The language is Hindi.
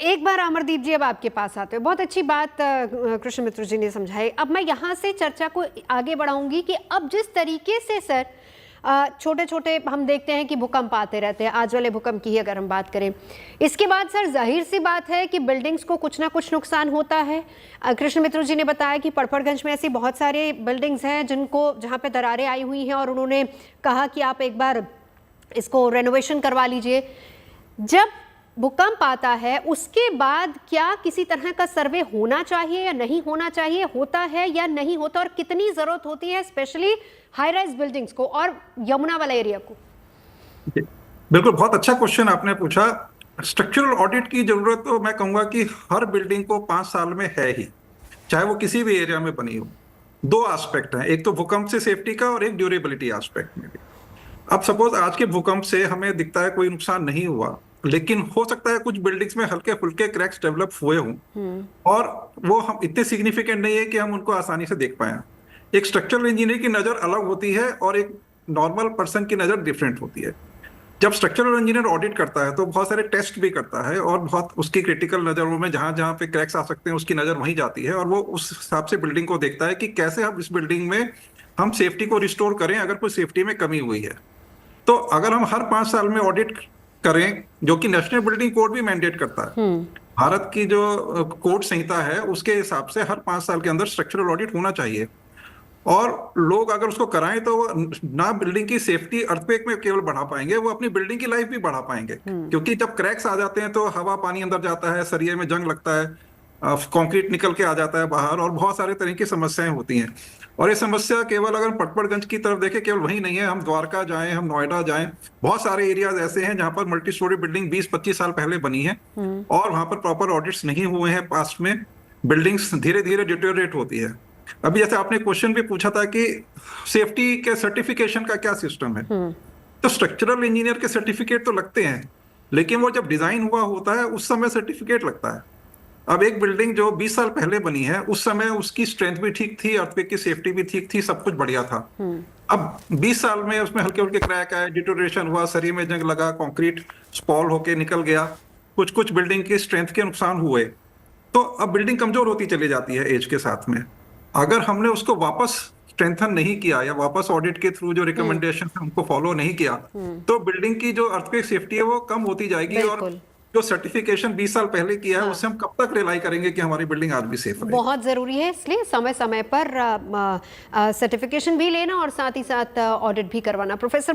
एक बार अमरदीप जी अब आपके पास आते हो, बहुत अच्छी बात कृष्ण मित्र जी ने समझाई। अब मैं यहाँ से चर्चा को आगे बढ़ाऊंगी कि अब जिस तरीके से सर छोटे छोटे हम देखते हैं कि भूकंप आते रहते हैं, आज वाले भूकंप की ही अगर हम बात करें, इसके बाद सर जाहिर सी बात है कि बिल्डिंग्स को कुछ ना कुछ नुकसान होता है। कृष्ण मित्र जी ने बताया कि पड़पड़गंज में ऐसी बहुत सारे बिल्डिंग्स हैं जहाँ पे दरारें आई हुई हैं और उन्होंने कहा कि आप एक बार इसको रेनोवेशन करवा लीजिए। जब भूकंप आता है उसके बाद क्या किसी तरह का सर्वे होना चाहिए या नहीं होना चाहिए, होता है या नहीं होता, और कितनी जरूरत होती है स्पेशली हाई राइज बिल्डिंग्स को और यमुना वाला एरिया को? बिल्कुल, बहुत अच्छा क्वेश्चन आपने पूछा। स्ट्रक्चरल ऑडिट की जरूरत तो मैं कहूंगा कि हर बिल्डिंग को 5 साल में है ही, चाहे वो किसी भी एरिया में बनी हो। दो एस्पेक्ट हैं, एक तो भूकंप से सेफ्टी का और एक ड्यूरेबिलिटी एस्पेक्ट में भी। अब सपोज आज के भूकंप से हमें दिखता है कोई नुकसान नहीं हुआ, लेकिन हो सकता है कुछ बिल्डिंग्स में हल्के फुल्के क्रैक्स डेवलप हुए हों और वो हम इतने सिग्निफिकेंट नहीं है कि हम उनको आसानी से देख पाए। एक स्ट्रक्चरल इंजीनियर की नजर अलग होती है और एक नॉर्मल पर्सन की नजर डिफरेंट होती है। जब स्ट्रक्चरल इंजीनियर ऑडिट करता है तो बहुत सारे टेस्ट भी करता है और बहुत उसकी क्रिटिकल नजरों में जहां जहां पे क्रैक्स आ सकते हैं उसकी नजर वहीं जाती है और वो उस हिसाब से बिल्डिंग को देखता है कि कैसे हम इस बिल्डिंग में हम सेफ्टी को रिस्टोर करें अगर कोई सेफ्टी में कमी हुई है। तो अगर हम हर 5 साल में ऑडिट करें, जो कि नेशनल बिल्डिंग कोड भी मैंडेट करता है, भारत की जो कोड संहिता है उसके हिसाब से हर 5 साल के अंदर स्ट्रक्चरल ऑडिट होना चाहिए। और लोग अगर उसको कराएं तो वो ना बिल्डिंग की सेफ्टी अर्थक्वेक में केवल बढ़ा पाएंगे, वो अपनी बिल्डिंग की लाइफ भी बढ़ा पाएंगे। क्योंकि जब क्रैक्स आ जाते हैं तो हवा पानी अंदर जाता है, सरिये में जंग लगता है, कंक्रीट निकल के आ जाता है बाहर और बहुत सारे तरह की समस्याएं होती हैं। और ये समस्या केवल अगर पटपड़गंज की तरफ देखें केवल वही नहीं है, हम द्वारका जाएं, हम नोएडा जाएं, बहुत सारे एरियाज ऐसे हैं जहां पर मल्टी स्टोरी बिल्डिंग 20-25 साल पहले बनी है और वहां पर प्रॉपर ऑडिट्स नहीं हुए हैं पास्ट में, बिल्डिंग्स धीरे धीरे डिटेरियोरेट होती है। अभी जैसे आपने क्वेश्चन भी पूछा था कि सेफ्टी के सर्टिफिकेशन का क्या सिस्टम है, तो स्ट्रक्चरल इंजीनियर के सर्टिफिकेट तो लगते हैं, लेकिन वो जब डिजाइन हुआ होता है उस समय सर्टिफिकेट लगता है। अब एक बिल्डिंग जो 20 साल पहले बनी है उस समय उसकी स्ट्रेंथ भी ठीक थी, अर्थक्वेक की सेफ्टी भी ठीक थी, सब कुछ बढ़िया था। अब 20 साल में उसमें हल्के हल्के क्रैक आए, डिटोरेशन हुआ, सरिये में जंग लगा, कंक्रीट स्पॉल होके निकल गया, कुछ कुछ बिल्डिंग की स्ट्रेंथ के नुकसान हुए, तो अब बिल्डिंग कमजोर होती चली जाती है एज के साथ में। अगर हमने उसको वापस स्ट्रेंथन नहीं किया या वापस ऑडिट के थ्रू जो रिकमेंडेशन है उनको फॉलो नहीं किया, तो बिल्डिंग की जो अर्थक्वेक सेफ्टी है वो कम होती जाएगी और जो सर्टिफिकेशन 20 साल पहले किया है उससे हम कब तक रिलाई करेंगे कि हमारी बिल्डिंग आज भी सेफ रहे। बहुत जरूरी है, इसलिए समय समय पर सर्टिफिकेशन भी लेना और साथ ही साथ ऑडिट भी करवाना। प्रोफेसर